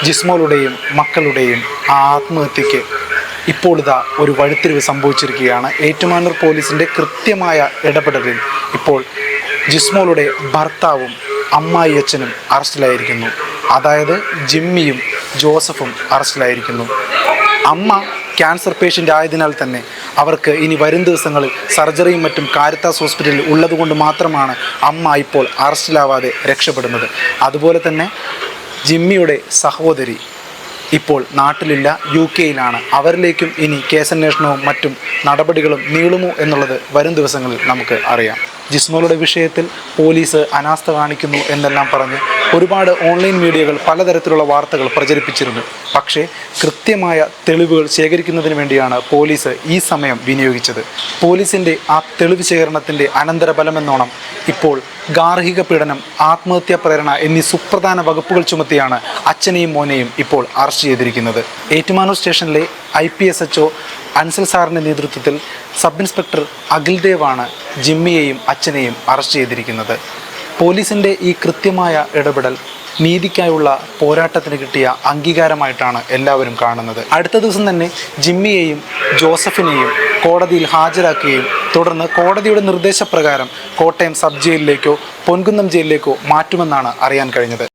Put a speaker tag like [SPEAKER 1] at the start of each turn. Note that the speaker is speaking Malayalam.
[SPEAKER 1] ജിസ്മോളുടെയും മക്കളുടെയും ആ ആത്മഹത്യക്ക് ഇപ്പോൾ ഇതാ ഒരു വഴിത്തിരിവ് സംഭവിച്ചിരിക്കുകയാണ്. ഏറ്റുമാനൂർ പോലീസിൻ്റെ കൃത്യമായ ഇടപെടലിൽ ഇപ്പോൾ ജിസ്മോളുടെ ഭർത്താവും അമ്മായി അച്ഛനും അറസ്റ്റിലായിരിക്കുന്നു. അതായത് ജിമ്മിയും ജോസഫും അറസ്റ്റിലായിരിക്കുന്നു. അമ്മ ക്യാൻസർ പേഷ്യൻ്റ് ആയതിനാൽ തന്നെ അവർക്ക് ഇനി വരും ദിവസങ്ങളിൽ സർജറിയും മറ്റും കാരിത്താസ് ഹോസ്പിറ്റലിൽ ഉള്ളതുകൊണ്ട് മാത്രമാണ് അമ്മ ഇപ്പോൾ അറസ്റ്റിലാവാതെ രക്ഷപ്പെടുന്നത്. അതുപോലെ തന്നെ ജിമ്മിയുടെ സഹോദരി ഇപ്പോൾ നാട്ടിലില്ല, UK-യിലാണ്. അവരിലേക്കും ഇനി കേസന്വേഷണവും മറ്റും നടപടികളും നീളുമോ എന്നുള്ളത് വരും ദിവസങ്ങളിൽ നമുക്ക് അറിയാം. ജിസ്മോളുടെ വിഷയത്തിൽ പോലീസ് അനാസ്ഥ കാണിക്കുന്നു എന്നെല്ലാം പറഞ്ഞ് ഒരുപാട് ഓൺലൈൻ മീഡിയകൾ പലതരത്തിലുള്ള വാർത്തകൾ പ്രചരിപ്പിച്ചിരുന്നു. പക്ഷേ കൃത്യമായ തെളിവുകൾ ശേഖരിക്കുന്നതിന് വേണ്ടിയാണ് പോലീസ് ഈ സമയം വിനിയോഗിച്ചത്. പോലീസിൻ്റെ ആ തെളിവ് ശേഖരണത്തിൻ്റെ അനന്തരഫലമെന്നോണം ഇപ്പോൾ ഗാർഹിക പീഡനം, ആത്മഹത്യാ പ്രേരണ എന്നീ സുപ്രധാന വകുപ്പുകൾ ചുമത്തിയാണ് അച്ഛനെയും മോനെയും ഇപ്പോൾ അറസ്റ്റ് ചെയ്തിരിക്കുന്നത്. ഏറ്റുമാനൂർ സ്റ്റേഷനിലെ IPSHO അൻസൽ സാറിൻ്റെ നേതൃത്വത്തിൽ സബ് ഇൻസ്പെക്ടർ അഖിൽദേവാണ് ജിമ്മിയെയും അച്ഛനെയും അറസ്റ്റ് ചെയ്തിരിക്കുന്നത്. പോലീസിൻ്റെ ഈ കൃത്യമായ ഇടപെടൽ നീതിക്കായുള്ള പോരാട്ടത്തിന് കിട്ടിയ അംഗീകാരമായിട്ടാണ് എല്ലാവരും കാണുന്നത്. അടുത്ത ദിവസം തന്നെ ജിമ്മിയെയും ജോസഫിനെയും കോടതിയിൽ ഹാജരാക്കുകയും തുടർന്ന് കോടതിയുടെ നിർദ്ദേശപ്രകാരം കോട്ടയം സബ് ജയിലിലേക്കോ പൊൻകുന്നം ജയിലിലേക്കോ മാറ്റുമെന്നാണ് അറിയാൻ കഴിഞ്ഞത്.